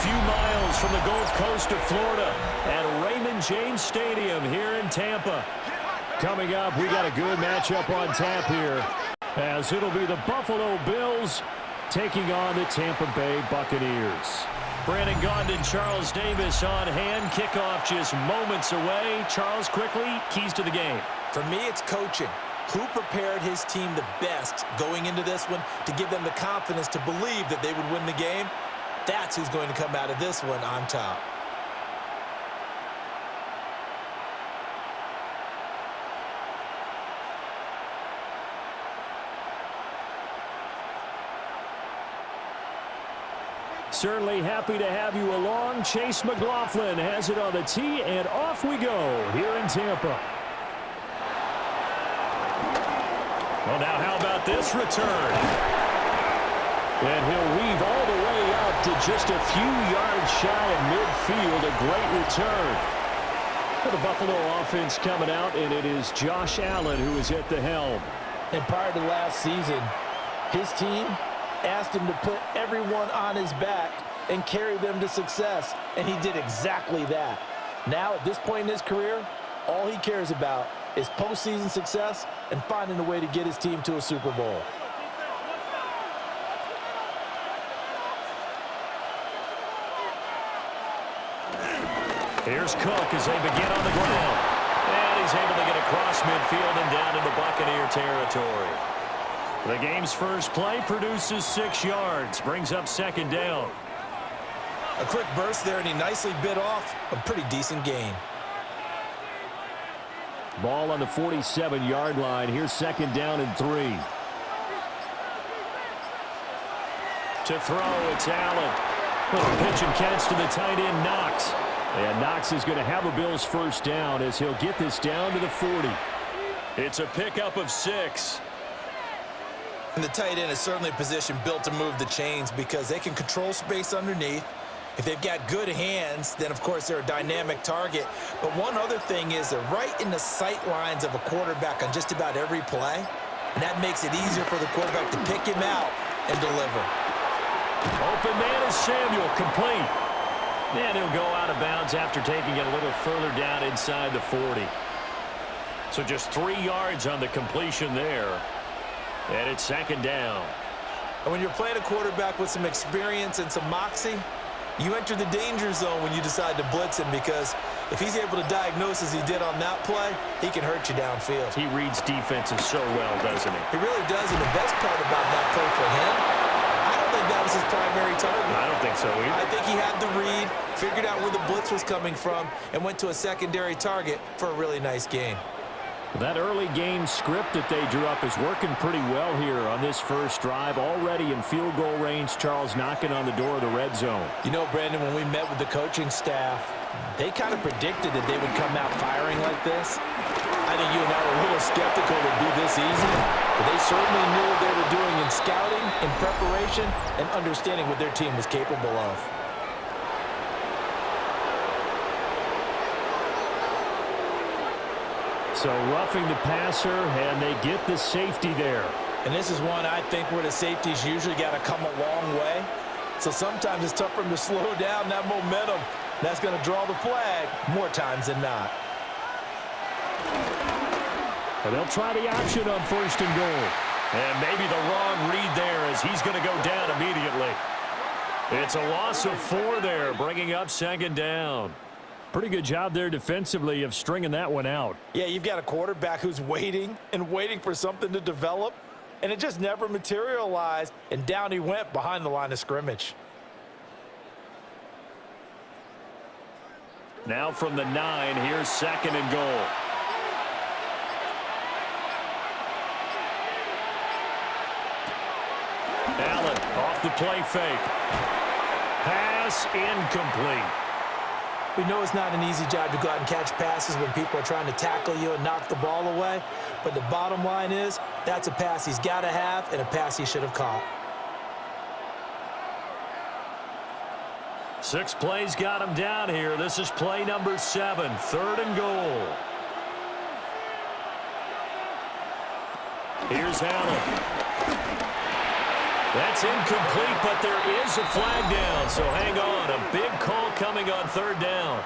few miles from the Gulf Coast of Florida at Raymond James Stadium here in Tampa. Coming up, we got a good matchup on tap here, as it'll be the Buffalo Bills taking on the Tampa Bay Buccaneers. Brandon Gaudin, Charles Davis on hand. Kickoff just moments away. Charles, quickly, keys to the game. For me, it's coaching. Who prepared his team the best going into this one to give them the confidence to believe that they would win the game? That's who's going to come out of this one on top. Certainly happy to have you along. Chase McLaughlin has it on the tee, and off we go here in Tampa. Well, now how about this return? And he'll weave all the way up to just a few yards shy of midfield. A great return. For the Buffalo offense coming out, and it is Josh Allen who is at the helm. And prior to last season, his team asked him to put everyone on his back and carry them to success, and he did exactly that. Now, at this point in his career, all he cares about is postseason success and finding a way to get his team to a Super Bowl. Here's Cook as they begin on the ground. And he's able to get across midfield and down into Buccaneer territory. The game's first play produces 6 yards, brings up second down. A quick burst there, and he nicely bit off a pretty decent gain. Ball on the 47-yard line. Here's second down and 3. To throw, it's Allen. Little pitch and catch to the tight end, Knox. And Knox is going to have a Bills first down as he'll get this down to the 40. It's a pickup of 6. And the tight end is certainly a position built to move the chains because they can control space underneath. If they've got good hands, then, of course, they're a dynamic target. But one other thing is they're right in the sight lines of a quarterback on just about every play. And that makes it easier for the quarterback to pick him out and deliver. Open man is Samuel, complete. And he'll go out of bounds after taking it a little further down inside the 40. So just 3 yards on the completion there. And it's second down. And when you're playing a quarterback with some experience and some moxie, you enter the danger zone when you decide to blitz him, because if he's able to diagnose as he did on that play, he can hurt you downfield. He reads defenses so well, doesn't he? He really does, and the best part about that play for him, I don't think that was his primary target. I don't think so either. I think he had the read, figured out where the blitz was coming from, and went to a secondary target for a really nice gain. That early game script that they drew up is working pretty well here on this first drive. Already in field goal range, Charles knocking on the door of the red zone. You know, Brandon, when we met with the coaching staff, they kind of predicted that they would come out firing like this. I think you and I were a little skeptical it would be this easy, but they certainly knew what they were doing in scouting, in preparation, and understanding what their team was capable of. So roughing the passer, and they get the safety there. And this is one I think where the safeties usually got to come a long way. So sometimes it's tough for them to slow down that momentum. That's going to draw the flag more times than not. And they'll try the option on first and goal. And maybe the wrong read there as he's going to go down immediately. It's a loss of 4 there, bringing up second down. Pretty good job there defensively of stringing that one out. Yeah, you've got a quarterback who's waiting and waiting for something to develop, and it just never materialized, and down he went behind the line of scrimmage. Now from the 9, here's second and goal. Allen off the play fake. Pass incomplete. We know it's not an easy job to go out and catch passes when people are trying to tackle you and knock the ball away. But the bottom line is, that's a pass he's got to have and a pass he should have caught. 6 plays got him down here. This is play number 7, third and goal. Here's Allen. That's incomplete, but there is a flag down. So hang on, a big coming on third down.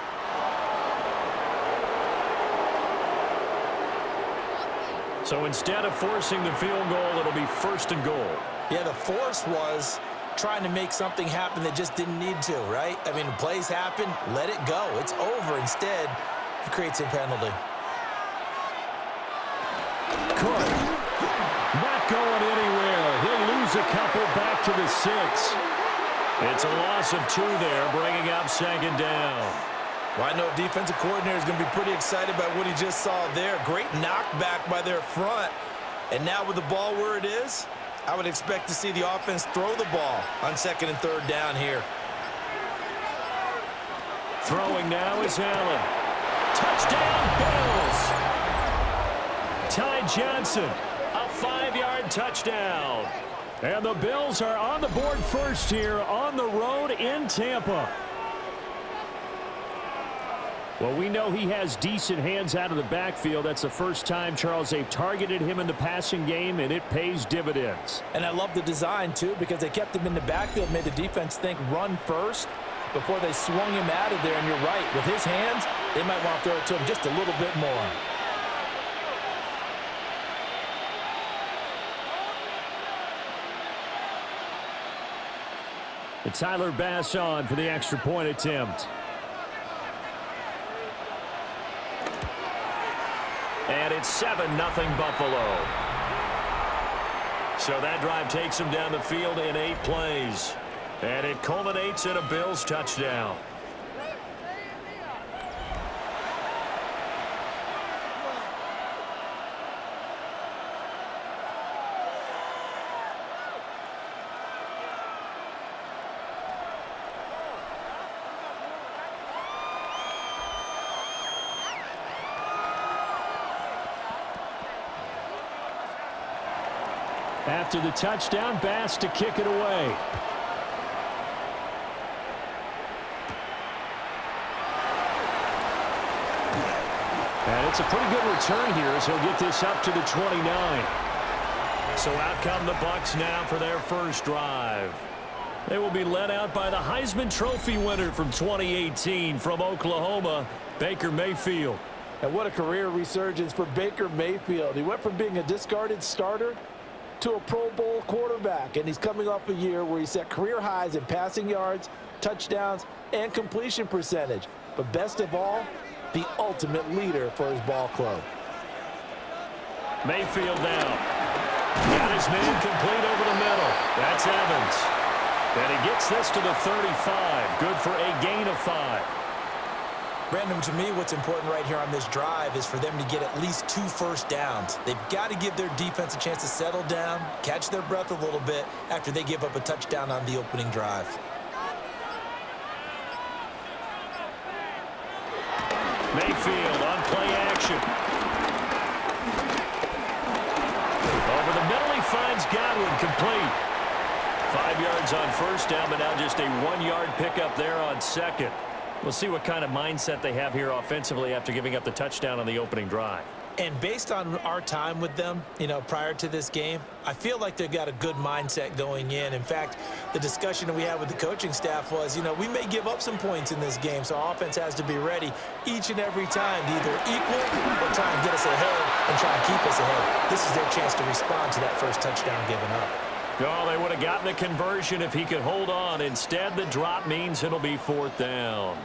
So instead of forcing the field goal, it'll be 1st and goal. Yeah, the force was trying to make something happen that just didn't need to, right? I mean, plays happen, let it go. It's over. Instead, it creates a penalty. Cook, not going anywhere. He'll lose a couple back to the 6. It's a loss of 2 there, bringing up 2nd down. Well, I know defensive coordinator is going to be pretty excited about what he just saw there. Great knockback by their front. And now with the ball where it is, I would expect to see the offense throw the ball on 2nd and 3rd down here. Throwing now is Allen. Touchdown, Bills. Ty Johnson, a 5-yard touchdown. And the Bills are on the board first here on the road in Tampa. Well, we know he has decent hands out of the backfield. That's the first time, Charles, they've targeted him in the passing game, and it pays dividends. And I love the design, too, because they kept him in the backfield, made the defense think run first before they swung him out of there. And you're right, with his hands, they might want to throw it to him just a little bit more. And Tyler Bass on for the extra point attempt. And it's 7-0 Buffalo. So that drive takes them down the field in 8 plays. And it culminates in a Bills touchdown. After the touchdown, Bass to kick it away. And it's a pretty good return here as he'll get this up to the 29. So out come the Bucs now for their first drive. They will be led out by the Heisman Trophy winner from 2018 from Oklahoma, Baker Mayfield. And what a career resurgence for Baker Mayfield. He went from being a discarded starter to a Pro Bowl quarterback, and he's coming off a year where he set career highs in passing yards, touchdowns, and completion percentage. But best of all, the ultimate leader for his ball club. Mayfield down. Got his man complete over the middle. That's Evans. And he gets this to the 35. Good for a gain of 5. Brandon, to me, what's important right here on this drive is for them to get at least 2 first downs. They've got to give their defense a chance to settle down, catch their breath a little bit after they give up a touchdown on the opening drive. Mayfield on play action. Over the middle, he finds Godwin complete. 5 yards on first down, but now just a 1-yard pickup there on 2nd. We'll see what kind of mindset they have here offensively after giving up the touchdown on the opening drive. And based on our time with them, prior to this game, I feel like they've got a good mindset going in. In fact, the discussion that we had with the coaching staff was, we may give up some points in this game, so our offense has to be ready each and every time to either equal or try and get us ahead and try and keep us ahead. This is their chance to respond to that first touchdown given up. Oh, they would have gotten a conversion if he could hold on. Instead, the drop means it'll be 4th down.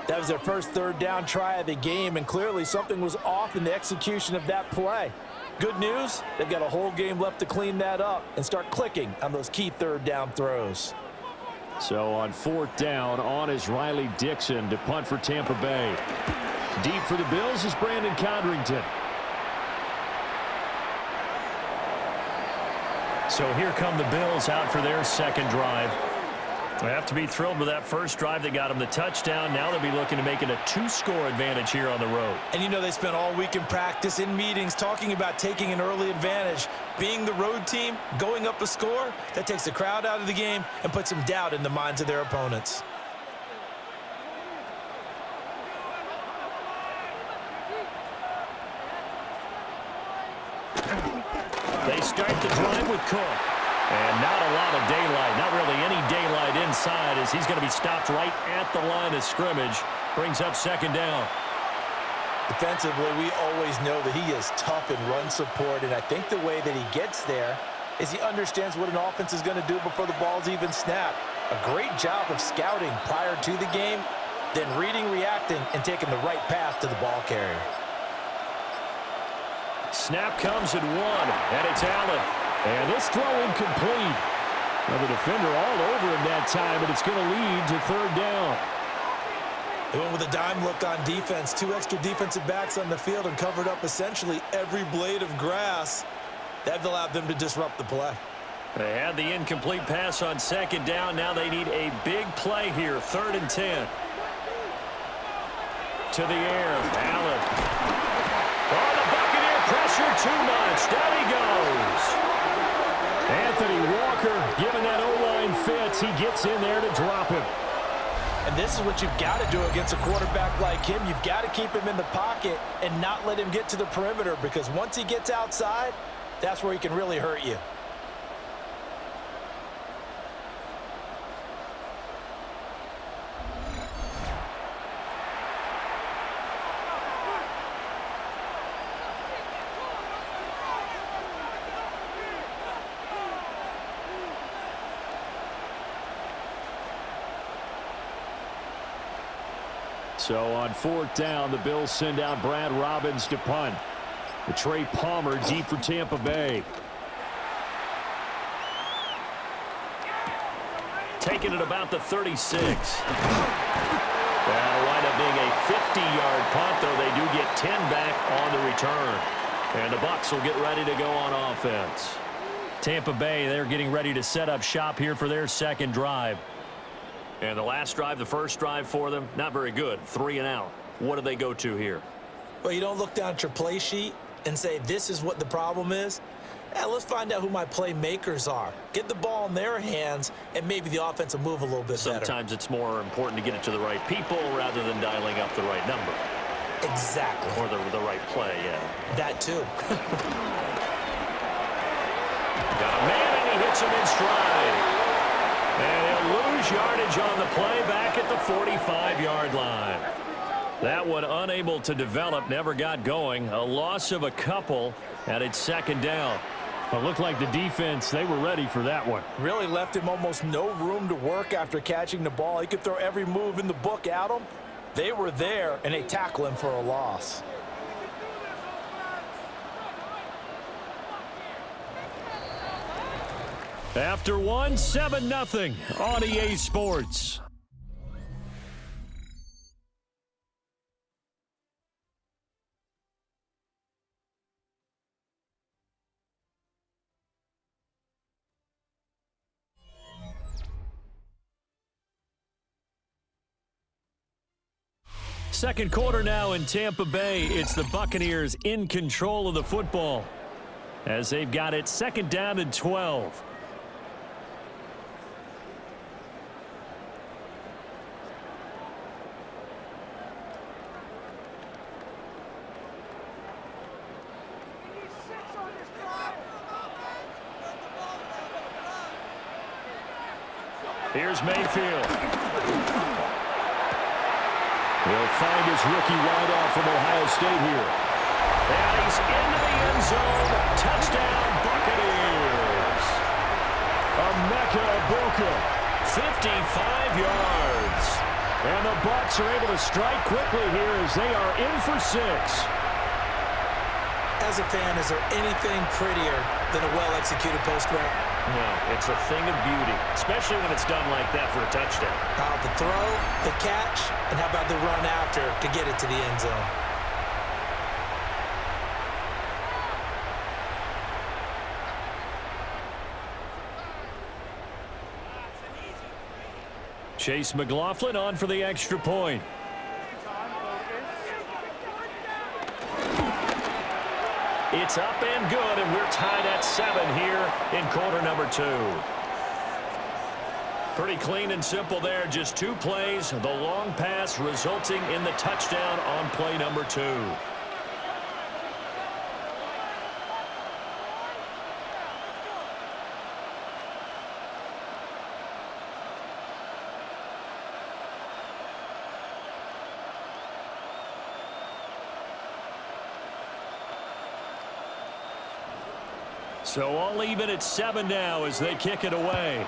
That was their first 3rd down try of the game, and clearly something was off in the execution of that play. Good news, they've got a whole game left to clean that up and start clicking on those key 3rd down throws. So on 4th down, on is Riley Dixon to punt for Tampa Bay. Deep for the Bills is Brandon Codrington. So here come the Bills out for their 2nd drive. They have to be thrilled with that first drive that got them the touchdown. Now they'll be looking to make it a 2-score advantage here on the road. And they spent all week in practice, in meetings, talking about taking an early advantage. Being the road team, going up a score, that takes the crowd out of the game and puts some doubt in the minds of their opponents. They start the drive with Cook. And not a lot of daylight, not really any daylight inside, as he's going to be stopped right at the line of scrimmage. Brings up second down. Defensively, we always know that he is tough in run support, and I think the way that he gets there is he understands what an offense is going to do before the ball's even snapped. A great job of scouting prior to the game, then reading, reacting, and taking the right path to the ball carrier. Snap comes at 1, and it's Allen. And this throw incomplete. Now the defender all over him that time, and it's going to lead to third down. They went with a dime look on defense. 2 extra defensive backs on the field and covered up essentially every blade of grass. That allowed them to disrupt the play. They had the incomplete pass on second down. Now they need a big play here. 3rd and 10. To the air. Allen. Oh, the Buccaneer pressure too much. Down he goes. Anthony Walker giving that O-line fits. He gets in there to drop him. And this is what you've got to do against a quarterback like him. You've got to keep him in the pocket and not let him get to the perimeter, because once he gets outside, that's where he can really hurt you. So on 4th down, the Bills send out Brad Robbins to punt. The Trey Palmer deep for Tampa Bay. Taking it about the 36. That'll wind up being a 50-yard punt, though they do get 10 back on the return. And the Bucs will get ready to go on offense. Tampa Bay, they're getting ready to set up shop here for their second drive. And the last drive, the first drive for them, not very good. 3 and out. What do they go to here? Well, you don't look down at your play sheet and say, this is what the problem is. Let's find out who my playmakers are. Get the ball in their hands, and maybe the offense will move a little bit better. Sometimes it's more important to get it to the right people rather than dialing up the right number. Exactly. Or the right play, yeah. That too. Got a man, and he hits him in stride. And he'll lose yardage on the play back at the 45-yard line. That one unable to develop, never got going. A loss of a couple, and it's second down. It looked like the defense, they were ready for that one. Really left him almost no room to work after catching the ball. He could throw every move in the book at him. They were there, and they tackle him for a loss. After one, 7-0 on EA Sports. Second quarter now in Tampa Bay. It's the Buccaneers in control of the football as they've got it 2nd down and 12. Here's Mayfield. He'll find his rookie wideout from Ohio State here. And he's into the end zone. Touchdown, Buccaneers. Emeka Egbuka, 55 yards. And the Bucs are able to strike quickly here as they are in for 6. As a fan, is there anything prettier than a well-executed post route? No, it's a thing of beauty, especially when it's done like that for a touchdown. How about the throw, the catch, and how about the run after to get it to the end zone? Chase McLaughlin on for the extra point. It's up and good, and we're tied at 7 here in quarter number 2. Pretty clean and simple there. Just 2 plays. The long pass resulting in the touchdown on play number 2. So all even at 7 now as they kick it away.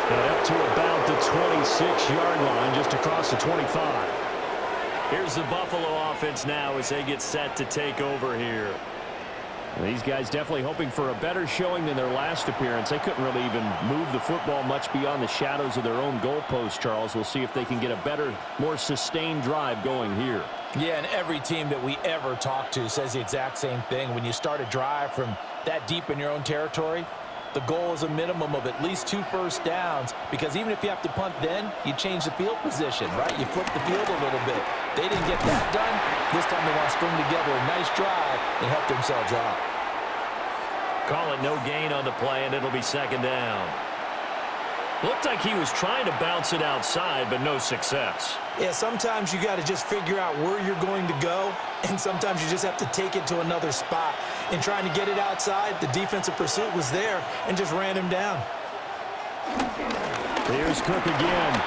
And up to about the 26-yard line, just across the 25. Here's the Buffalo offense now as they get set to take over here. These guys definitely hoping for a better showing than their last appearance. They couldn't really even move the football much beyond the shadows of their own goalpost, Charles. We'll see if they can get a better, more sustained drive going here. Yeah, and every team that we ever talk to says the exact same thing. When you start a drive from that deep in your own territory, the goal is a minimum of at least 2 first downs, because even if you have to punt then, you change the field position, right? You flip the field a little bit. They didn't get that done. This time they want to string together a nice drive and help themselves out. Call it no gain on the play, and it'll be 2nd down. Looked like he was trying to bounce it outside, but no success. Yeah, sometimes you got to just figure out where you're going to go, and sometimes you just have to take it to another spot. In trying to get it outside, the defensive pursuit was there and just ran him down. Here's Cook again.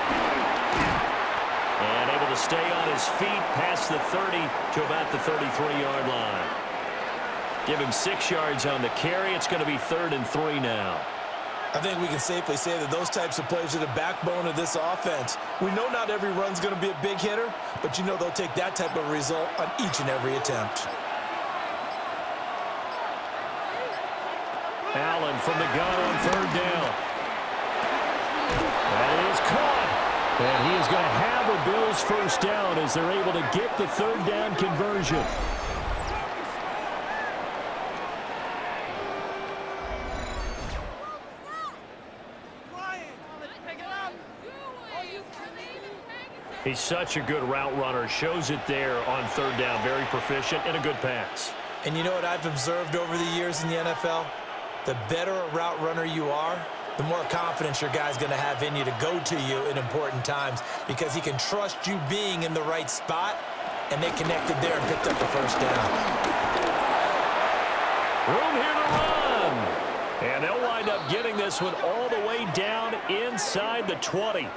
And able to stay on his feet past the 30 to about the 33-yard line. Give him 6 yards on the carry. It's going to be 3rd and 3 now. I think we can safely say that those types of plays are the backbone of this offense. We know not every run's going to be a big hitter, but you know they'll take that type of result on each and every attempt. Allen from the gun on 3rd down. That is caught. And he is going to have a Bills first down as they're able to get the 3rd down conversion. He's such a good route runner. Shows it there on 3rd down. Very proficient and a good pass. And you know what I've observed over the years in the NFL? The better a route runner you are, the more confidence your guy's going to have in you to go to you in important times, because he can trust you being in the right spot, and they connected there and picked up the first down. Room here to run. And they'll wind up getting this one all the way down inside the 20.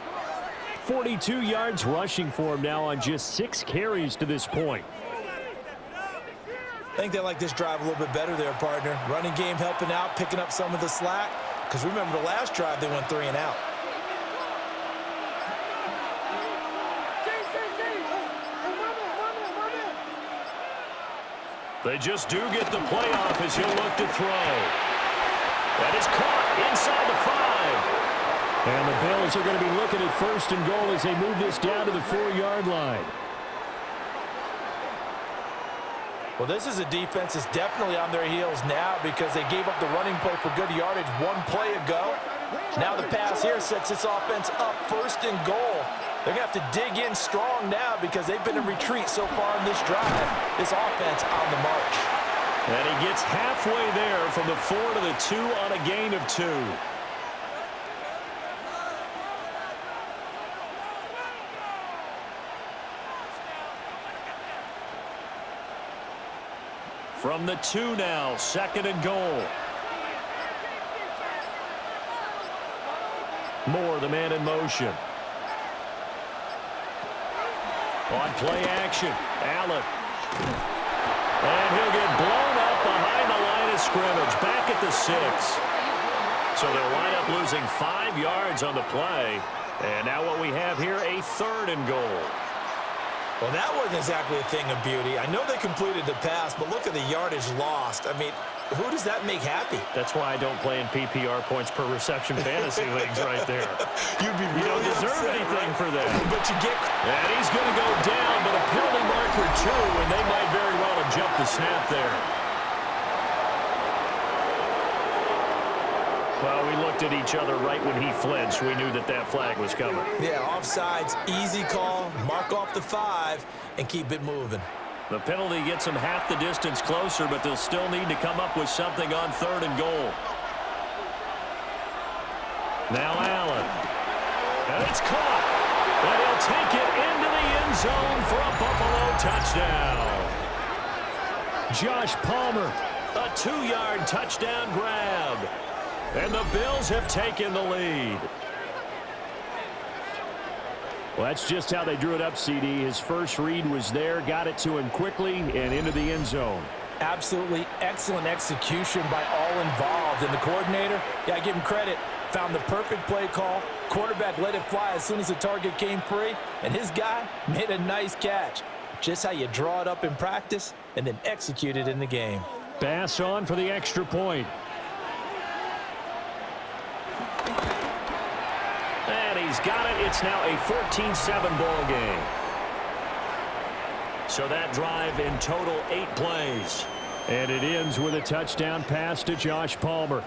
42 yards rushing for him now on just 6 carries to this point. I think they like this drive a little bit better there, partner. Running game helping out, picking up some of the slack. Because remember the last drive, they went 3 and out. They just do get the play off as he'll look to throw. That is caught inside the 5. And the Bills are going to be looking at 1st and goal as they move this down to the 4-yard line. Well, this is a defense that's definitely on their heels now, because they gave up the running play for good yardage 1 play ago. Now the pass here sets this offense up 1st and goal. They're going to have to dig in strong now because they've been in retreat so far in this drive. This offense on the march. And he gets halfway there from the 4 to the 2 on a gain of 2. From the 2 now, 2nd and goal. Moore, the man in motion. On play action, Allen. And he'll get blown up behind the line of scrimmage, back at the 6. So they'll wind up losing 5 yards on the play. And now what we have here, a 3rd and goal. Well, that wasn't exactly a thing of beauty. I know they completed the pass, but look at the yardage lost. I mean, who does that make happy? That's why I don't play in PPR points per reception fantasy leagues right there. You'd be really You don't deserve upset, anything right? for that. But you get... And he's going to go down, but a penalty marker 2, and they might very well have jumped the snap there. Well, we looked at each other right when he flinched. We knew that that flag was coming. Yeah, offsides, easy call, mark off the 5, and keep it moving. The penalty gets them half the distance closer, but they'll still need to come up with something on 3rd and goal. Now Allen. And it's caught. And he'll take it into the end zone for a Buffalo touchdown. Josh Palmer, a 2-yard touchdown grab. And the Bills have taken the lead. Well, that's just how they drew it up, CD. His first read was there, got it to him quickly, and into the end zone. Absolutely excellent execution by all involved. And the coordinator, yeah, give him credit, found the perfect play call. Quarterback let it fly as soon as the target came free, and his guy made a nice catch. Just how you draw it up in practice and then execute it in the game. Bass on for the extra point. And he's got it. It's now a 14-7 ball game. So that drive in total 8 plays. And it ends with a touchdown pass to Josh Palmer.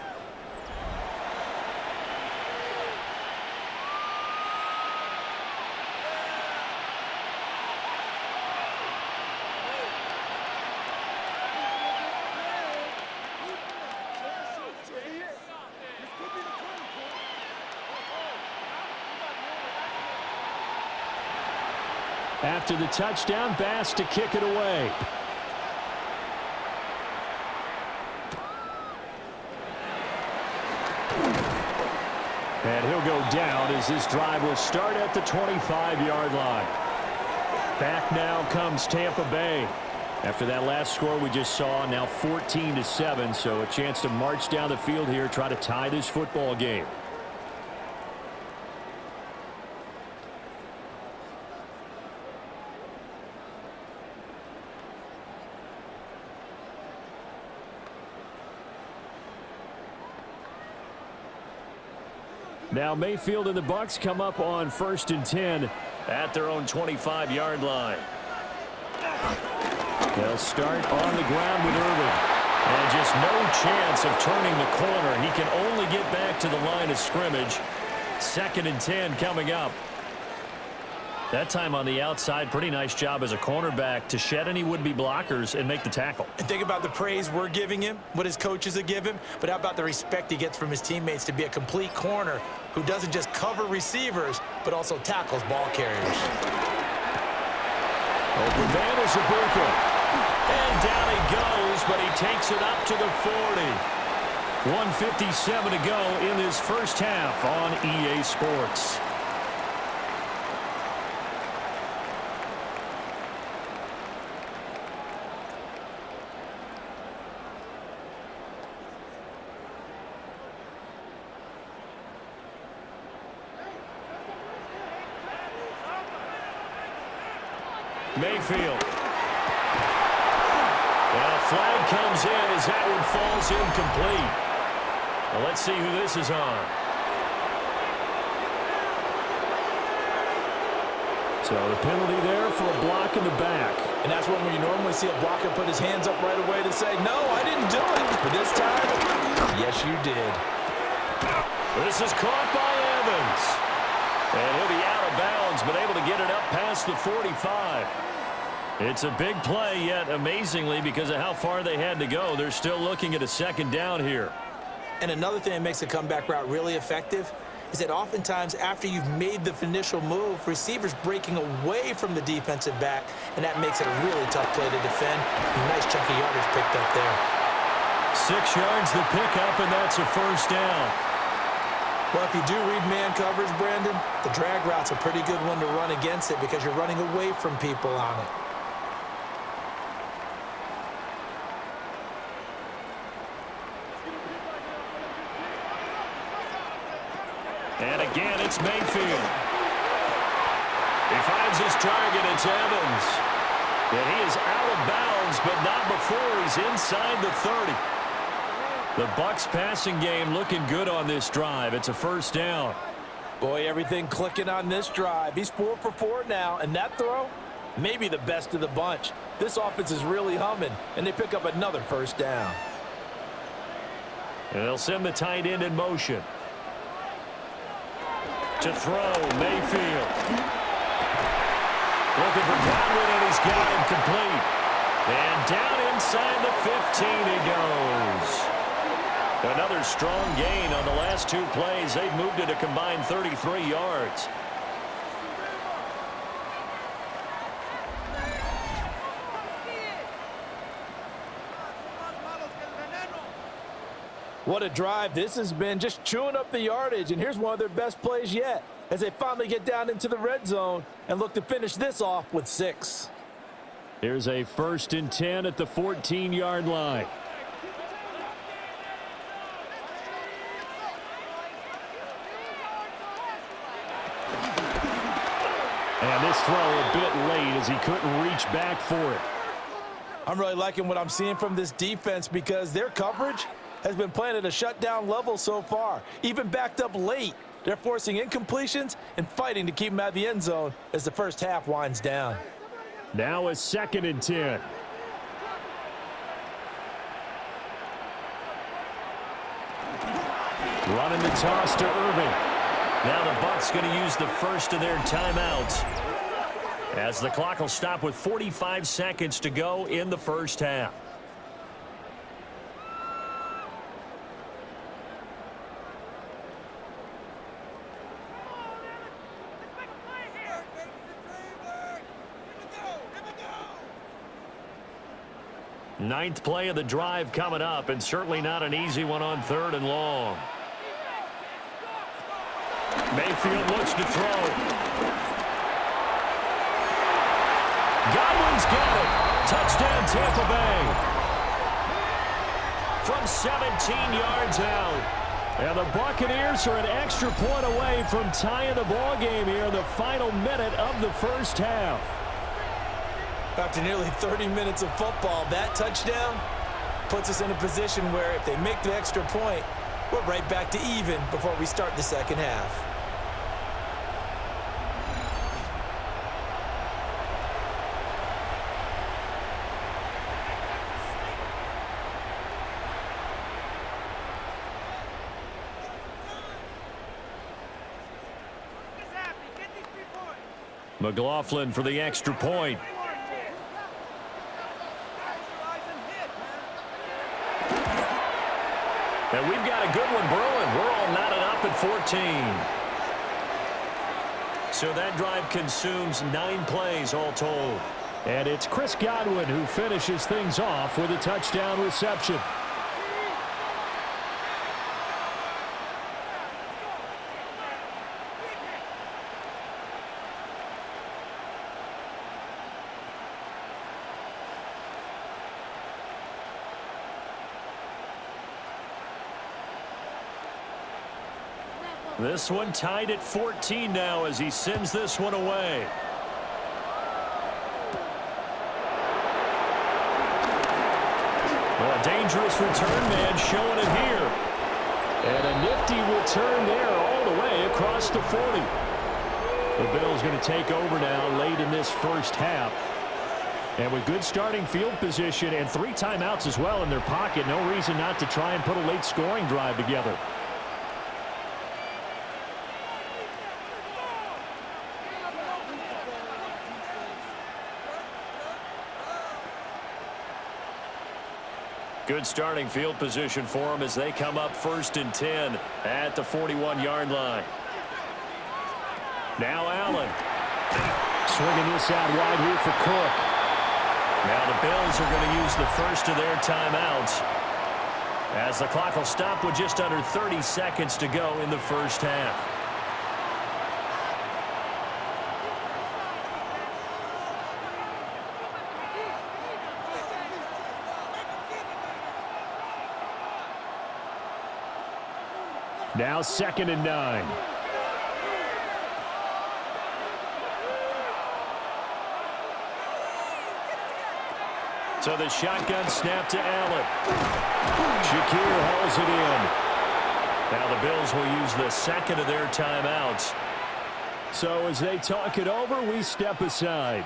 After the touchdown, Bass to kick it away. And he'll go down as this drive will start at the 25-yard line. Back now comes Tampa Bay. After that last score we just saw, now 14-7, so a chance to march down the field here, try to tie this football game. Now Mayfield and the Bucs come up on 1st and 10 at their own 25-yard line. They'll start on the ground with Irvin. And just no chance of turning the corner. He can only get back to the line of scrimmage. 2nd and 10 coming up. That time on the outside, pretty nice job as a cornerback to shed any would-be blockers and make the tackle. And think about the praise we're giving him, what his coaches have given him, but how about the respect he gets from his teammates to be a complete corner who doesn't just cover receivers, but also tackles ball carriers. Open man is Ibuka. And down he goes, but he takes it up to the 40. 1:57 to go in this first half on EA Sports. Mayfield. And a flag comes in as that one falls incomplete. Well, let's see who this is on. So the penalty there for a block in the back. And that's when we normally see a blocker put his hands up right away to say, no, I didn't do it. But this time, yes, you did. This is caught by Evans. And he'll be out of bounds, but able to get it up past the 45. It's a big play, yet amazingly, because of how far they had to go, they're still looking at a 2nd down here. And another thing that makes the comeback route really effective is that oftentimes after you've made the initial move, receivers breaking away from the defensive back, and that makes it a really tough play to defend. A nice chunk of yardage picked up there. 6 yards the pickup, and that's a 1st down. Well, if you do read man coverage, Brandon, the drag route's a pretty good one to run against it because you're running away from people on it. And again, it's Mayfield. He finds his target. It's Evans. And he is out of bounds, but not before he's inside the 30. The Bucs passing game looking good on this drive. It's a 1st down. Boy, everything clicking on this drive. He's 4 for 4 now, and that throw, maybe the best of the bunch. This offense is really humming, and they pick up another 1st down. And they'll send the tight end in motion. To throw, Mayfield. Looking for Godwin, and he's got him complete. And down inside the 15 he goes. Another strong gain on the last 2 plays. They've moved it a combined 33 yards. What a drive this has been, just chewing up the yardage. And here's one of their best plays yet as they finally get down into the red zone and look to finish this off with 6. Here's a 1st and 10 at the 14-yard line. And this throw a bit late as he couldn't reach back for it. I'm really liking what I'm seeing from this defense because their coverage has been playing at a shutdown level so far. Even backed up late, they're forcing incompletions and fighting to keep them out of the end zone as the first half winds down. Now a 2nd and 10. Running the toss to Irving. Now the Bucs going to use the first of their timeouts, as the clock will stop with 45 seconds to go in the first half. Ninth play of the drive coming up, and certainly not an easy one on 3rd and long. Mayfield looks to throw. Godwin's got it. Touchdown, Tampa Bay. From 17 yards out. And the Buccaneers are an extra point away from tying the ball game here in the final minute of the first half. After nearly 30 minutes of football, that touchdown puts us in a position where if they make the extra point, we're right back to even before we start the second half. McLaughlin for the extra point. And we've got a good one brewing. We're all knotted up at 14. So that drive consumes 9 plays all told. And it's Chris Godwin who finishes things off with a touchdown reception. This one tied at 14 now as he sends this one away. Well, a dangerous return man showing it here. And a nifty return there all the way across the 40. The Bills going to take over now late in this first half. And with good starting field position and 3 timeouts as well in their pocket, no reason not to try and put a late scoring drive together. Good starting field position for them as they come up 1st and 10 at the 41-yard line. Now Allen. Swinging this out wide here for Cook. Now the Bills are going to use the first of their timeouts, as the clock will stop with just under 30 seconds to go in the first half. Now 2nd and 9. So the shotgun snap to Allen. Shakir hauls it in. Now the Bills will use the 2nd of their timeouts. So as they talk it over, we step aside.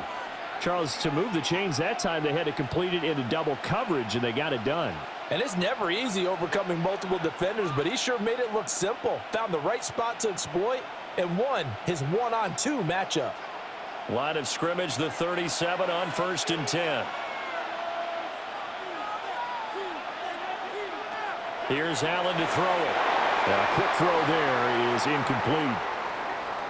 Charles, to move the chains that time, they had to complete it into double coverage, and they got it done. And it's never easy overcoming multiple defenders, but he sure made it look simple. Found the right spot to exploit and won his 1-on-2 matchup. Line of scrimmage, the 37 on 1st and 10. Here's Allen to throw it. A quick throw there is incomplete.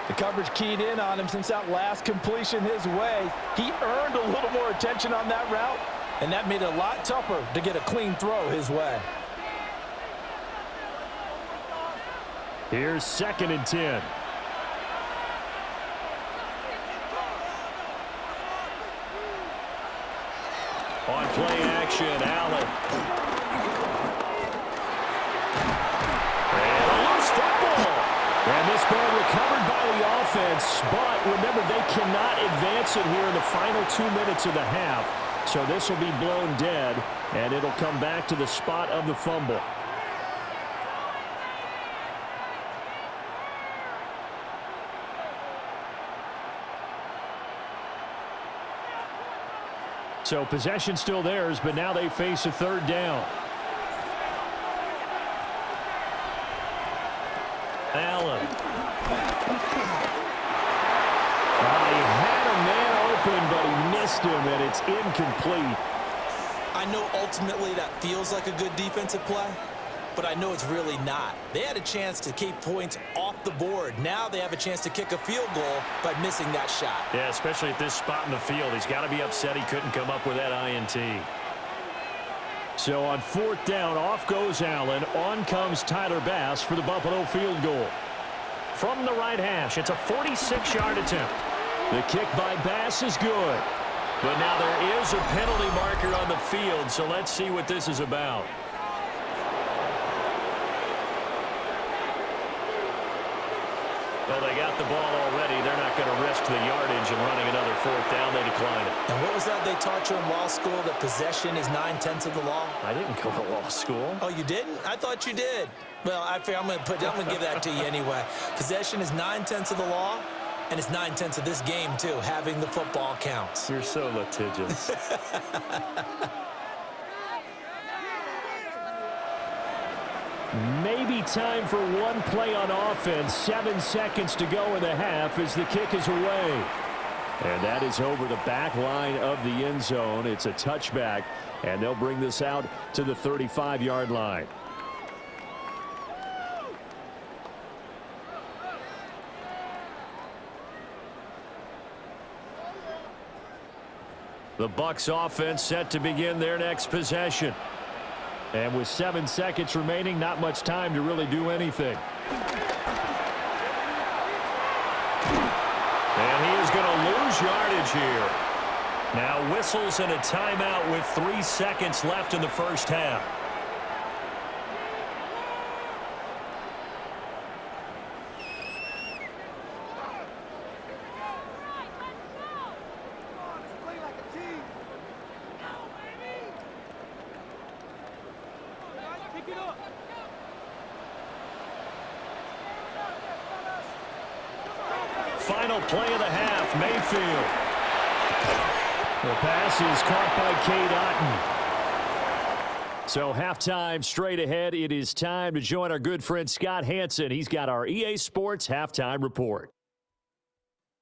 The coverage keyed in on him since that last completion his way. He earned a little more attention on that route, and that made it a lot tougher to get a clean throw his way. Here's 2nd and 10. On play action, Allen. And a loose football. And this ball recovered by the offense, but remember, they cannot advance it here in the final 2 minutes of the half. So this will be blown dead, and it'll come back to the spot of the fumble. So possession still theirs, but now they face a 3rd down. Allen. He had a man open, but he missed him, and it's incomplete. I know ultimately that feels like a good defensive play, but I know it's really not. They had a chance to keep points off the board. Now they have a chance to kick a field goal by missing that shot. Yeah, especially at this spot in the field. He's got to be upset he couldn't come up with that INT. So on 4th down, off goes Allen. On comes Tyler Bass for the Buffalo field goal. From the right hash, it's a 46-yard attempt. The kick by Bass is good. But now there is a penalty marker on the field, so let's see what this is about. Well, they got the ball already. They're not going to risk the yardage and running another 4th down. They decline it. And what was that they taught you in law school, that possession is 9/10 of the law? I didn't go to law school. Oh, you didn't? I thought you did. Well, I'm going to give that to you anyway. Possession is 9/10 of the law, and it's 9/10 of this game, too. Having the football counts. You're so litigious. Maybe time for one play on offense. 7 seconds to go in the half as the kick is away. And that is over the back line of the end zone. It's a touchback, and they'll bring this out to the 35-yard line. The Bucs offense set to begin their next possession. And with 7 seconds remaining, not much time to really do anything. And he is going to lose yardage here. Now whistles and a timeout with 3 seconds left in the first half. Final play of the half, Mayfield. The pass is caught by Cade Otton. So halftime straight ahead. It is time to join our good friend Scott Hansen. He's got our EA Sports halftime report.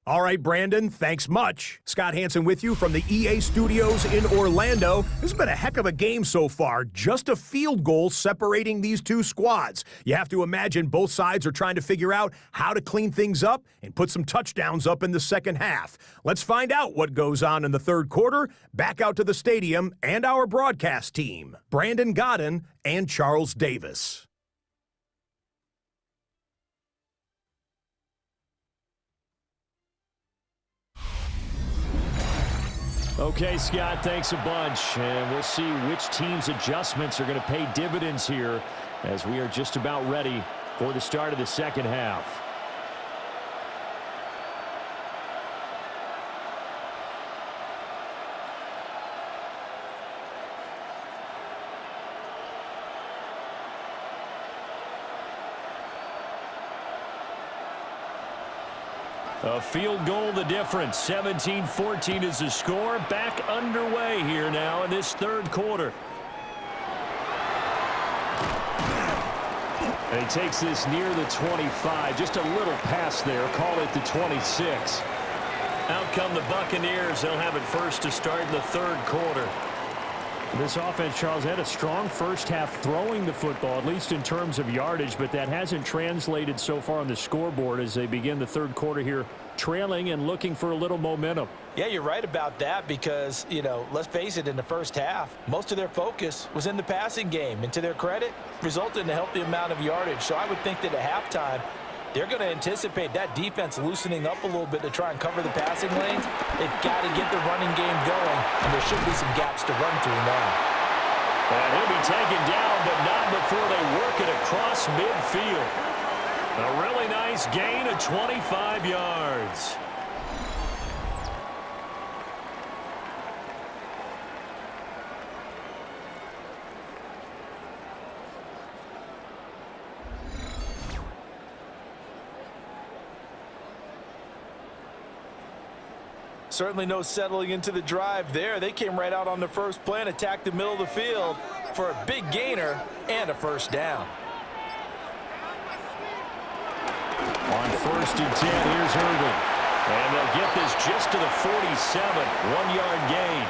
All right, Brandon, thanks much. Scott Hansen with you from the EA Studios in Orlando. This has been a heck of a game so far. Just a field goal separating these two squads. You have to imagine both sides are trying to figure out how to clean things up and put some touchdowns up in the second half. Let's find out what goes on in the third quarter. Back out to the stadium and our broadcast team, Brandon Godden and Charles Davis. Okay, Scott, thanks a bunch. And we'll see which team's adjustments are going to pay dividends here as we are just about ready for the start of the second half. A field goal the difference. 17-14 is the score. Back underway here now in this third quarter. And he takes this near the 25. Just a little pass there. Call it the 26. Out come the Buccaneers. They'll have it first to start in the third quarter. This offense, Charles, had a strong first half throwing the football, at least in terms of yardage, but that hasn't translated so far on the scoreboard as they begin the third quarter here, trailing and looking for a little momentum. Yeah, you're right about that because, you know, let's face it, in the first half, most of their focus was in the passing game. And to their credit, resulted in a healthy amount of yardage. So I would think that at halftime, they're going to anticipate that defense loosening up a little bit to try and cover the passing lanes. They've got to get the running game going, and there should be some gaps to run through now. And he'll be taken down, but not before they work it across midfield. A really nice gain of 25 yards. Certainly no settling into the drive there. They came right out on the first play and attacked the middle of the field for a big gainer and a first down. On 1st and 10, here's Irvin. And they'll get this just to the 47, 1-yard gain.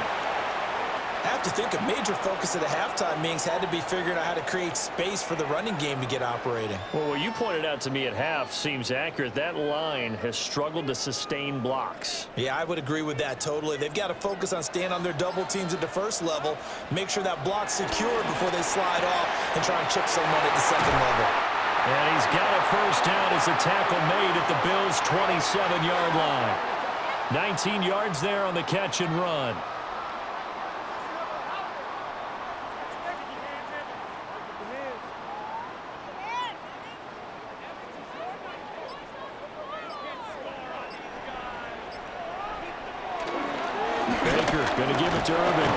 I have to think a major focus at the halftime means had to be figuring out how to create space for the running game to get operating. Well, what you pointed out to me at half seems accurate. That line has struggled to sustain blocks. Yeah, I would agree with that totally. They've got to focus on staying on their double teams at the first level, make sure that block's secure before they slide off and try and chip someone at the second level. And he's got a first down as the tackle made at the Bills' 27-yard line. 19 yards there on the catch and run. Going to give it to Irvin.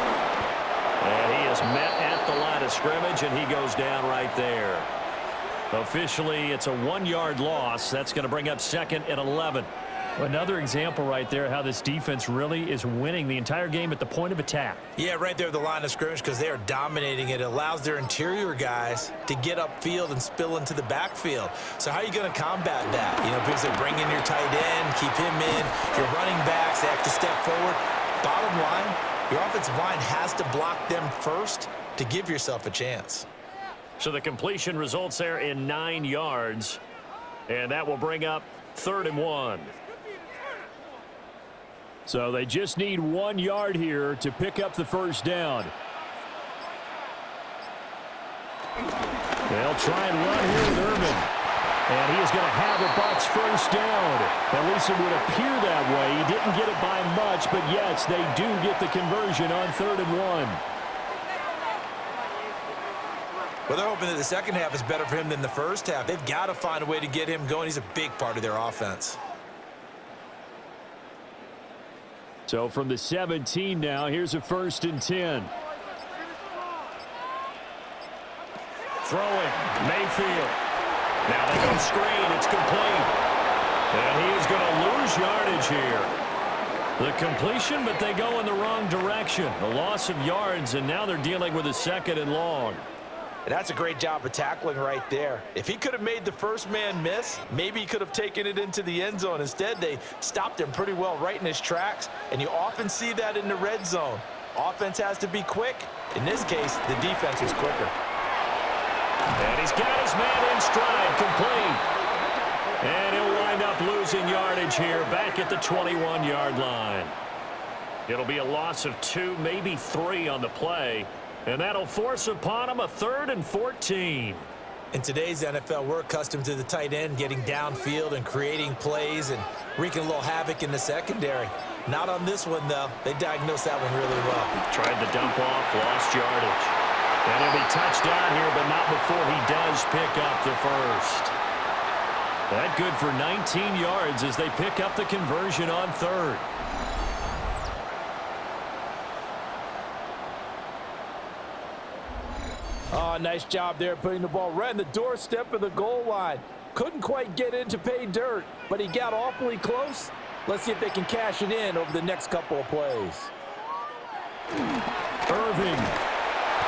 And he is met at the line of scrimmage, and he goes down right there. Officially, it's a 1-yard loss. That's going to bring up 2nd and 11. Another example right there how this defense really is winning the entire game at the point of attack. Yeah, right there at the line of scrimmage because they are dominating it. It allows their interior guys to get upfield and spill into the backfield. So how are you going to combat that? You know, because they bring in your tight end, keep him in. Your running backs, they have to step forward. Bottom line, your offensive line has to block them first to give yourself a chance. So the completion results there in 9 yards. And that will bring up 3rd and 1. So they just need 1 yard here to pick up the first down. They'll try and run here with Irvin. And he is going to have a Bucs first down. At least it would appear that way. He didn't get it by much, but yes, they do get the conversion on 3rd and 1. Well, they're hoping that the second half is better for him than the first half. They've got to find a way to get him going. He's a big part of their offense. So from the 17 now, here's a 1st and 10. Throwing, Mayfield. Now they go screen. It's complete. And he is going to lose yardage here. The completion, but they go in the wrong direction. A loss of yards, and now they're dealing with a 2nd and long. That's a great job of tackling right there. If he could have made the first man miss, maybe he could have taken it into the end zone. Instead, they stopped him pretty well right in his tracks, and you often see that in the red zone. Offense has to be quick. In this case, the defense was quicker. And he's got his man in stride, complete. And he'll wind up losing yardage here back at the 21-yard line. It'll be a loss of 2, maybe 3 on the play. And that'll force upon him a 3rd and 14. In today's NFL, we're accustomed to the tight end getting downfield and creating plays and wreaking a little havoc in the secondary. Not on this one, though. They diagnosed that one really well. Tried to dump off, lost yardage. And he'll be touched down here, but not before he does pick up the first. That good for 19 yards as they pick up the conversion on 3rd. Oh, nice job there putting the ball right in the doorstep of the goal line. Couldn't quite get in to pay dirt, but he got awfully close. Let's see if they can cash it in over the next couple of plays. Irving.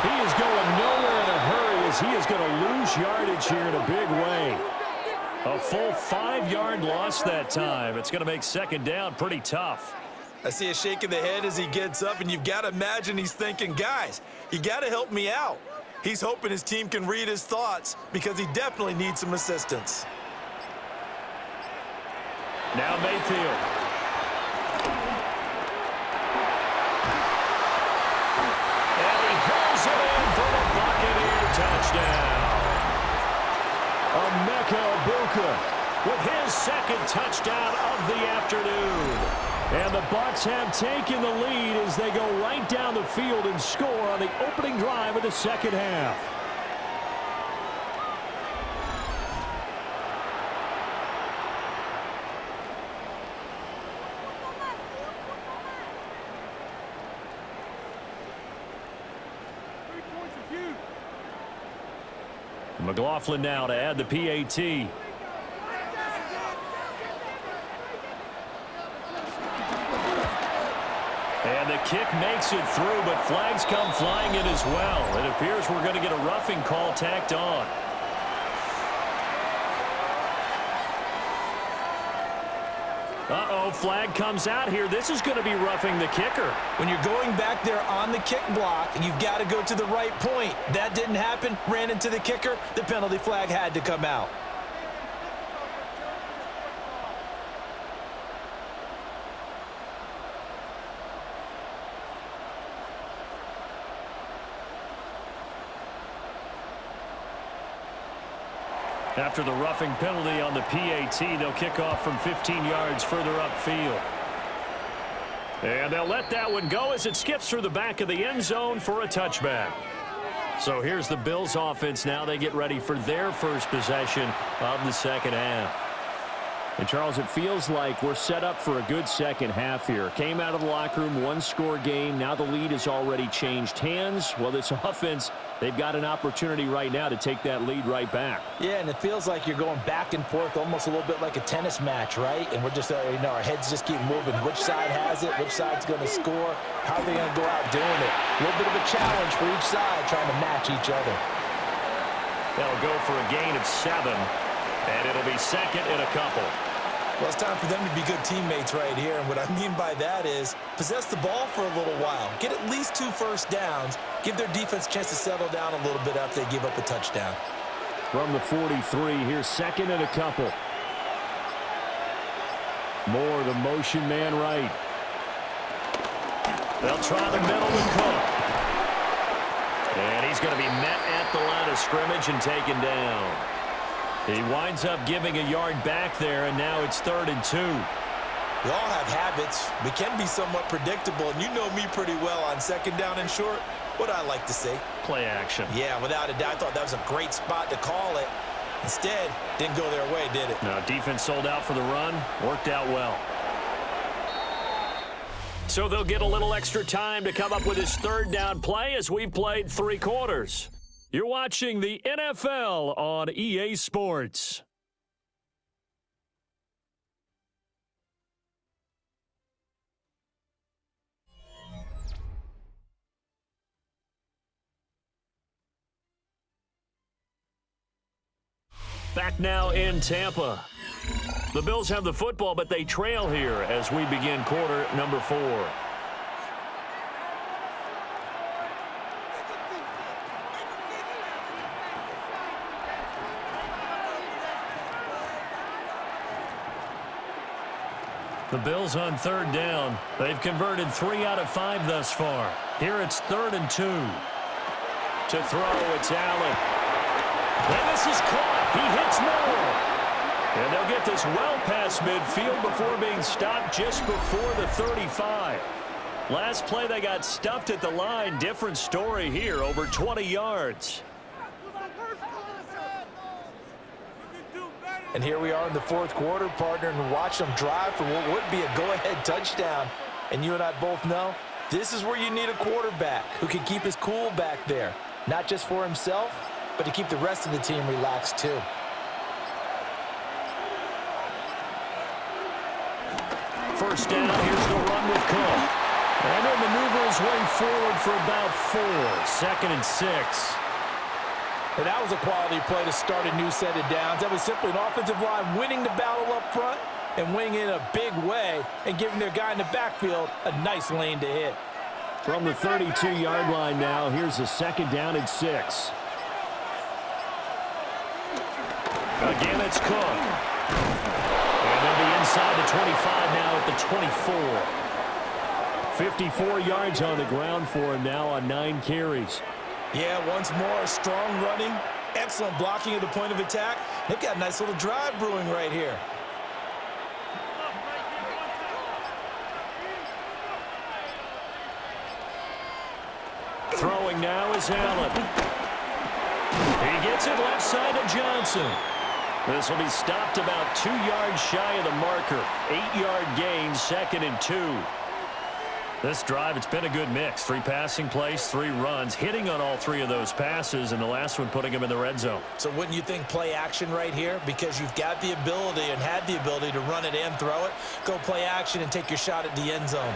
He is going nowhere in a hurry as he is going to lose yardage here in a big way. A full 5-yard loss that time. It's going to make 2nd down pretty tough. I see a shake of the head as he gets up, and you've got to imagine he's thinking, guys, you got to help me out. He's hoping his team can read his thoughts because he definitely needs some assistance. Now Mayfield. And he hauls it in for the Buccaneer touchdown. Emeka with his second touchdown of the afternoon. And the Bucs have taken the lead as they go right down the field and score on the opening drive of the second half. McLaughlin now to add the PAT. And the kick makes it through, but flags come flying in as well. It appears we're going to get a roughing call tacked on. Uh-oh, flag comes out here. This is going to be roughing the kicker. When you're going back there on the kick block, you've got to go to the right point. That didn't happen, ran into the kicker. The penalty flag had to come out. After the roughing penalty on the PAT, they'll kick off from 15 yards further upfield. And they'll let that one go as it skips through the back of the end zone for a touchback. So here's the Bills offense now. They get ready for their first possession of the second half. And, Charles, it feels like we're set up for a good second half here. Came out of the locker room, one-score game. Now the lead has already changed hands. Well, this offense, they've got an opportunity right now to take that lead right back. Yeah, and it feels like you're going back and forth almost a little bit like a tennis match, right? And we're just, our heads just keep moving. Which side has it? Which side's going to score? How are they going to go out doing it? A little bit of a challenge for each side trying to match each other. They'll go for a gain of 7. And it'll be second and a couple. Well, it's time for them to be good teammates right here. And what I mean by that is possess the ball for a little while. Get at least 2 first downs. Give their defense a chance to settle down a little bit after they give up a touchdown. From the 43, here's second and a couple. Moore, the motion man right. They'll try the middle to Cook. And he's going to be met at the line of scrimmage and taken down. He winds up giving a yard back there, and now it's 3rd and 2. We all have habits. We can be somewhat predictable, and you know me pretty well on second down and short. What I like to say? Play action. Yeah, without a doubt, I thought that was a great spot to call it. Instead, didn't go their way, did it? No, defense sold out for the run. Worked out well. So they'll get a little extra time to come up with his 3rd down play as we've played 3 quarters. You're watching the NFL on EA Sports. Back now in Tampa. The Bills have the football, but they trail here as we begin quarter number 4. The Bills on 3rd down. They've converted 3 out of 5 thus far. Here it's 3rd and 2. To throw, it's Allen. And this is caught. He hits Moore. And they'll get this well past midfield before being stopped just before the 35. Last play they got stuffed at the line. Different story here, over 20 yards. And here we are in the 4th quarter, partner, and watch them drive for what would be a go-ahead touchdown. And you and I both know this is where you need a quarterback who can keep his cool back there, not just for himself, but to keep the rest of the team relaxed too. First down, here's the run with Cook. And he'll maneuver his way forward for about 4. 2nd and 6. And that was a quality play to start a new set of downs. That was simply an offensive line winning the battle up front and wing in a big way and giving their guy in the backfield a nice lane to hit. From the 32-yard line now, here's a 2nd down and 6. Again, it's Cook. And they'll be inside the 25 now at the 24. 54 yards on the ground for him now on 9 carries. Yeah, once more, strong running, excellent blocking at the point of attack. They've got a nice little drive brewing right here. Throwing now is Allen. He gets it left side to Johnson. This will be stopped about 2 yards shy of the marker. 8-yard gain, 2nd and 2. This drive, it's been a good mix. 3 passing plays, 3 runs, hitting on all 3 of those passes, and the last one putting him in the red zone. So wouldn't you think play action right here? Because you've got the ability and had the ability to run it and throw it. Go play action and take your shot at the end zone.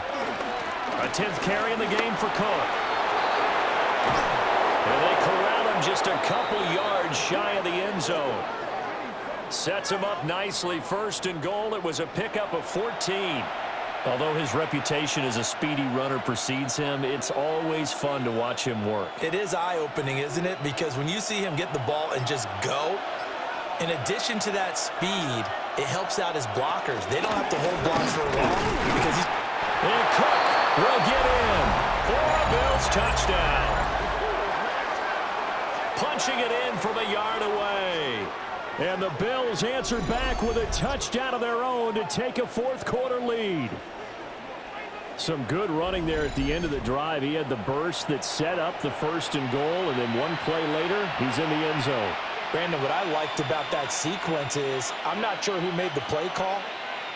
A 10th carry in the game for Cook. And they corral him just a couple yards shy of the end zone. Sets him up nicely. 1st and goal. It was a pickup of 14. Although his reputation as a speedy runner precedes him, it's always fun to watch him work. It is eye-opening, isn't it? Because when you see him get the ball and just go, in addition to that speed, it helps out his blockers. They don't have to hold blocks for long because he's... And Cook will get in for a Bills touchdown. Punching it in from a yard away. And the Bills answered back with a touchdown of their own to take a 4th quarter lead. Some good running there at the end of the drive. He had the burst that set up the 1st and goal, and then 1 play later, he's in the end zone. Brandon, what I liked about that sequence is I'm not sure who made the play call,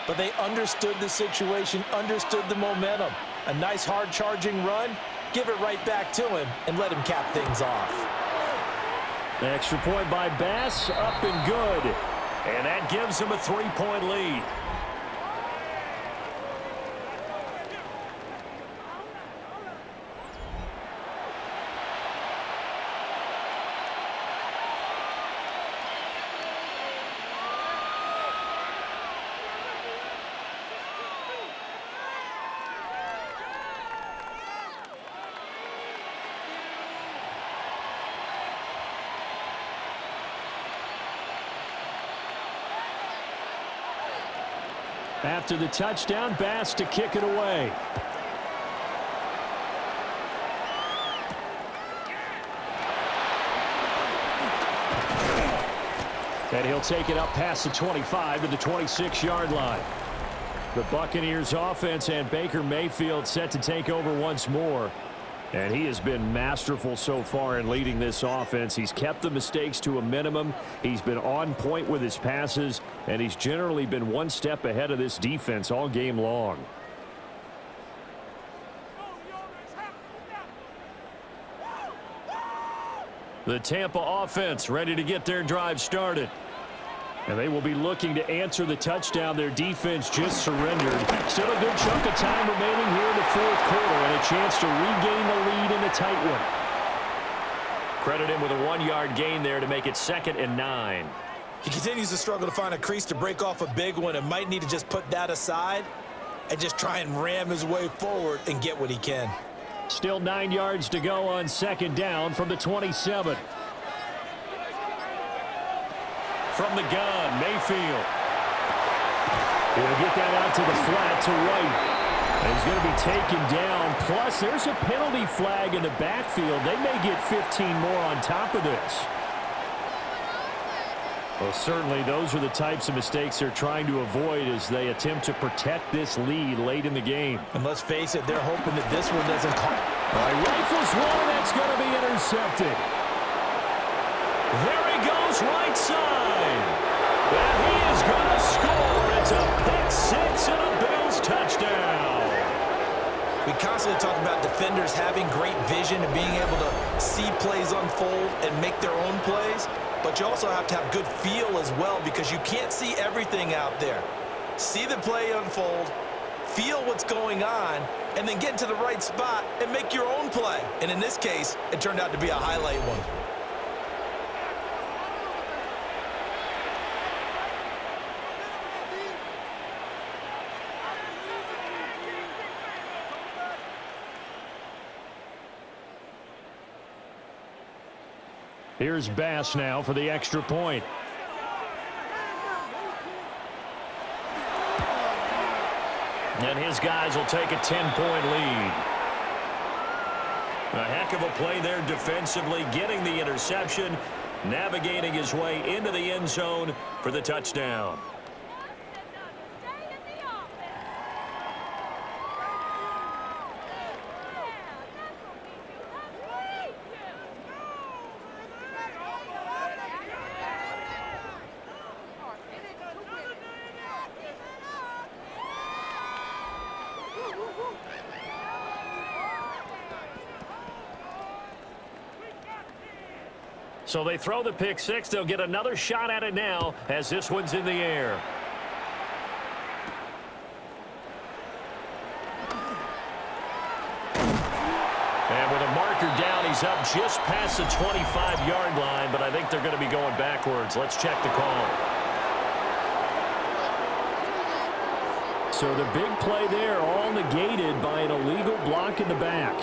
but they understood the situation, understood the momentum. A nice hard-charging run, give it right back to him, and let him cap things off. Extra point by Bass, up and good. And that gives him a 3-point lead. After the touchdown, Bass to kick it away. And he'll take it up past the 25 to the 26-yard line. The Buccaneers offense and Baker Mayfield set to take over once more. And he has been masterful so far in leading this offense. He's kept the mistakes to a minimum. He's been on point with his passes, and he's generally been one step ahead of this defense all game long. The Tampa offense ready to get their drive started. And they will be looking to answer the touchdown their defense just surrendered. Still a good chunk of time remaining here in the 4th quarter and a chance to regain the lead in a tight one. Credit him with a 1-yard gain there to make it 2nd and 9. He continues to struggle to find a crease to break off a big one and might need to just put that aside and just try and ram his way forward and get what he can. Still 9 yards to go on 2nd down from the 27. From the gun, Mayfield. He'll get that out to the flat to White. And he's going to be taken down. Plus, there's a penalty flag in the backfield. They may get 15 more on top of this. Well, certainly those are the types of mistakes they're trying to avoid as they attempt to protect this lead late in the game. And let's face it, they're hoping that this one doesn't come. All right, rifles one, that's going to be intercepted. There he goes, right side. And he is going to score. It's a pick-6 and a Bills touchdown. We constantly talk about defenders having great vision and being able to see plays unfold and make their own plays. But you also have to have good feel as well because you can't see everything out there. See the play unfold, feel what's going on, and then get into the right spot and make your own play. And in this case, it turned out to be a highlight one. Here's Bass now for the extra point. And his guys will take a 10-point lead. A heck of a play there defensively, getting the interception, navigating his way into the end zone for the touchdown. So they throw the pick six. They'll get another shot at it now as this one's in the air. And with a marker down, he's up just past the 25-yard line, but I think they're going to be going backwards. Let's check the call. So the big play there, all negated by an illegal block in the back.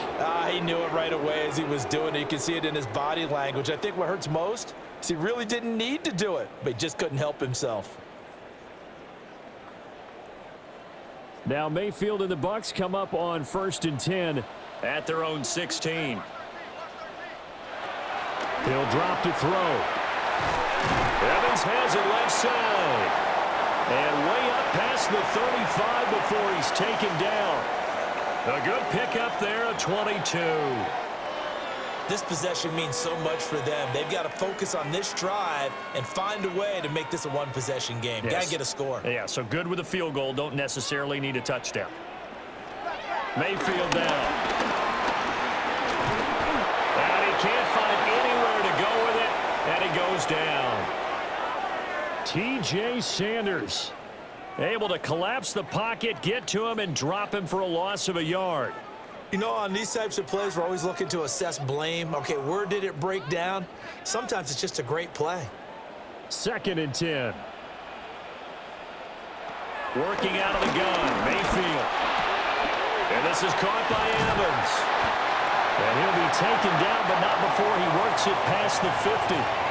He knew it right away as he was doing it. You can see it in his body language. I think what hurts most is he really didn't need to do it, but he just couldn't help himself. Now Mayfield and the Bucs come up on 1st and 10 at their own 16. He'll drop to throw. Evans has it left side. And way up past the 35 before he's taken down. A good pickup there at 22. This possession means so much for them. They've got to focus on this drive and find a way to make this a one-possession game. Yes. Got to get a score. Yeah, so good with a field goal. Don't necessarily need a touchdown. Mayfield down. And he can't find anywhere to go with it. And he goes down. T.J. Sanders able to collapse the pocket, get to him, and drop him for a loss of a yard. You know, on these types of plays, we're always looking to assess blame. Okay, where did it break down? Sometimes it's just a great play. 2nd and 10. Working out of the gun, Mayfield. And this is caught by Evans. And he'll be taken down, but not before he works it past the 50.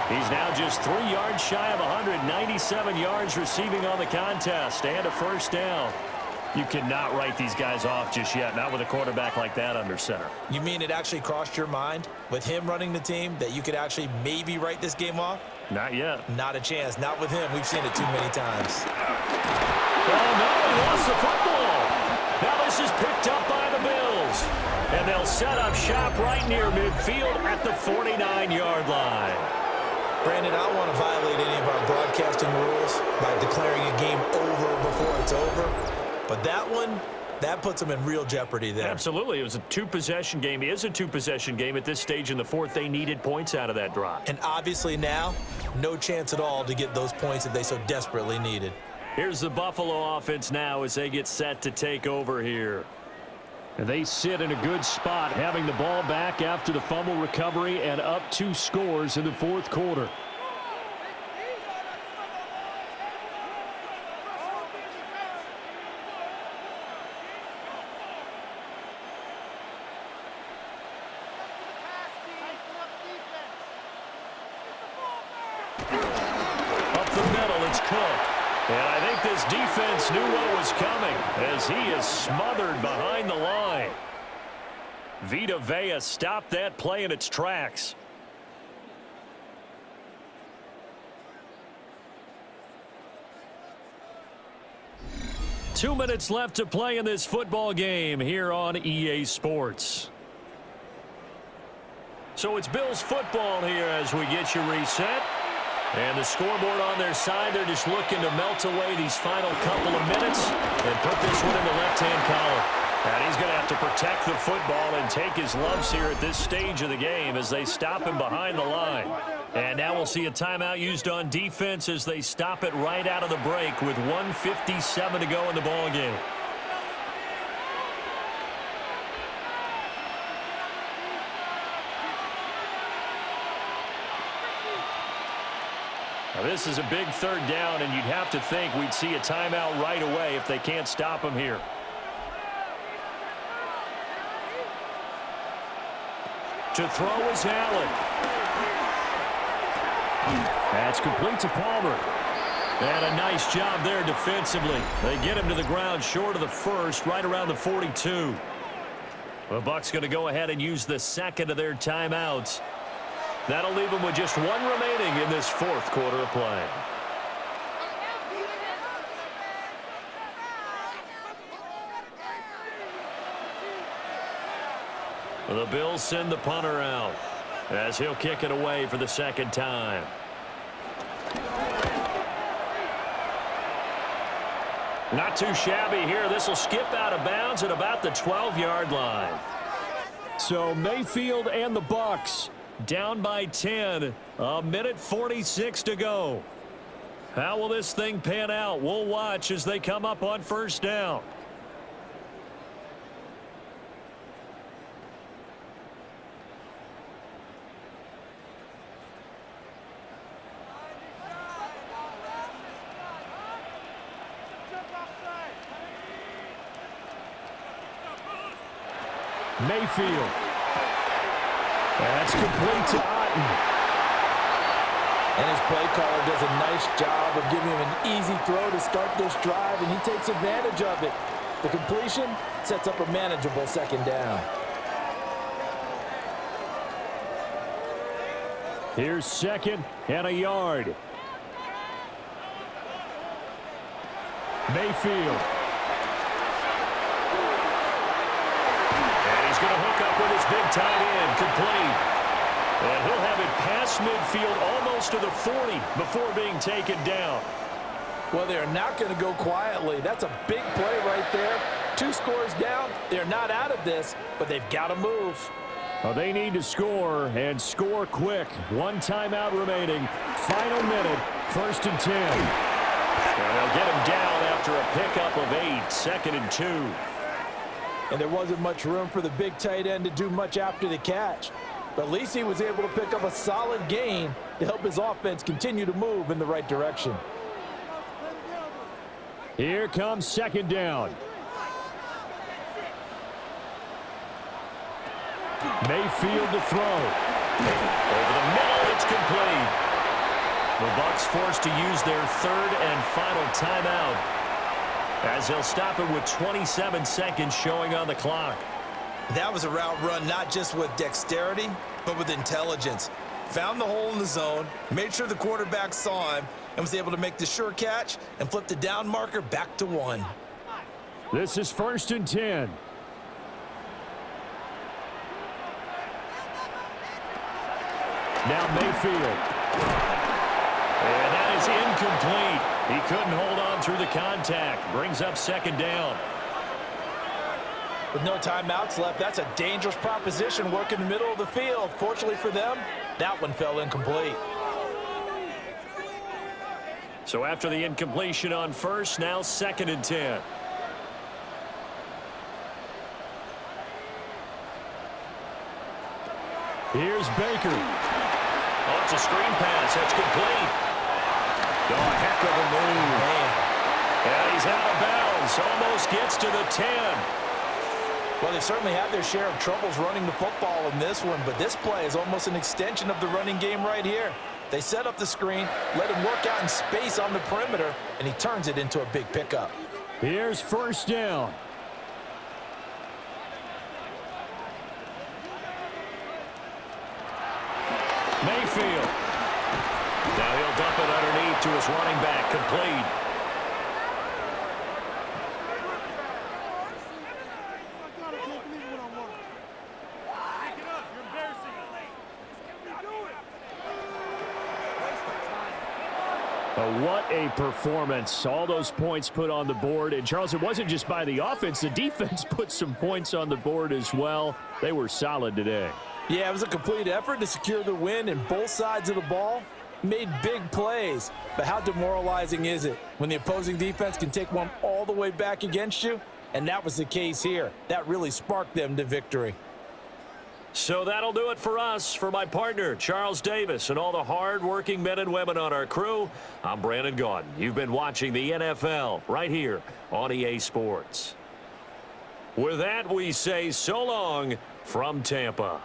He's now just 3 yards shy of 197 yards receiving on the contest and a first down. You cannot write these guys off just yet, not with a quarterback like that under center. You mean it actually crossed your mind with him running the team that you could actually maybe write this game off? Not yet. Not a chance. Not with him. We've seen it too many times. Oh, no, he lost the football. Now this is picked up by the Bills. And they'll set up shop right near midfield at the 49-yard line. Brandon, I don't want to violate any of our broadcasting rules by declaring a game over before it's over. But that one, that puts them in real jeopardy there. Absolutely. It was a two-possession game. It is a two-possession game at this stage in the fourth. They needed points out of that drive. And obviously now, no chance at all to get those points that they so desperately needed. Here's the Buffalo offense now as they get set to take over here. And they sit in a good spot, having the ball back after the fumble recovery and up 2 scores in the fourth quarter. Up the middle, it's Cook. And I think this defense knew what was coming as he is smothered behind the line. Vita Vea stopped that play in its tracks. Two minutes left to play in this football game here on EA Sports. So it's Bills football here as we get you reset. And the scoreboard on their side, they're just looking to melt away these final couple of minutes and put this one in the left-hand column. And he's going to have to protect the football and take his lumps here at this stage of the game as they stop him behind the line. And now we'll see a timeout used on defense as they stop it right out of the break with 1:57 to go in the ball game. Now this is a big third down, and you'd have to think we'd see a timeout right away if they can't stop him here. To throw is Allen. That's complete to Palmer. And a nice job there defensively. They get him to the ground short of the first, right around the 42. The Bucs going to go ahead and use the second of their timeouts. That'll leave them with just one remaining in this fourth quarter of play. The Bills send the punter out as he'll kick it away for the second time. Not too shabby here. This will skip out of bounds at about the 12-yard line. So Mayfield and the Bucs down by 10. A minute 46 to go. How will this thing pan out? We'll watch as they come up on first down. Mayfield. That's complete to Otten. And his play caller does a nice job of giving him an easy throw to start this drive, and he takes advantage of it. The completion sets up a manageable second down. Here's second and a yard. Mayfield. And he's going to hook up with his big tight end, complete. And he'll have it past midfield almost to the 40 before being taken down. Well, they're not going to go quietly. That's a big play right there. 2 scores down. They're not out of this, but they've got to move. Well, they need to score, and score quick. 1 timeout remaining. Final minute, 1st and 10. And they'll get him down after a pickup of 8, 2nd and 2. And there wasn't much room for the big tight end to do much after the catch. But at least he was able to pick up a solid gain to help his offense continue to move in the right direction. Here comes second down. Mayfield to throw. Over the middle, it's complete. The Bucs forced to use their 3rd and final timeout as they'll stop it with 27 seconds showing on the clock. That was a route run not just with dexterity, but with intelligence. Found the hole in the zone, made sure the quarterback saw him, and was able to make the sure catch and flip the down marker back to 1. This is 1st and 10. Now Mayfield. And that is incomplete. He couldn't hold on through the contact. Brings up second down. With no timeouts left, that's a dangerous proposition. Work in the middle of the field. Fortunately for them, that one fell incomplete. So after the incompletion on first, now 2nd and 10. Here's Baker. Oh, it's a screen pass. That's complete. Oh, a heck of a move. Man. And he's out of bounds. Almost gets to the 10. Well, they certainly had their share of troubles running the football in this one, but this play is almost an extension of the running game right here. They set up the screen, let him work out in space on the perimeter, and he turns it into a big pickup. Here's first down. Mayfield. Now he'll dump it underneath to his running back, complete. What a performance. All those points put on the board. And, Charles, it wasn't just by the offense. The defense put some points on the board as well. They were solid today. Yeah, it was a complete effort to secure the win, and both sides of the ball made big plays. But how demoralizing is it when the opposing defense can take one all the way back against you? And that was the case here. That really sparked them to victory. So that'll do it for us. For my partner, Charles Davis, and all the hard-working men and women on our crew, I'm Brandon Gaudin. You've been watching the NFL right here on EA Sports. With that, we say so long from Tampa.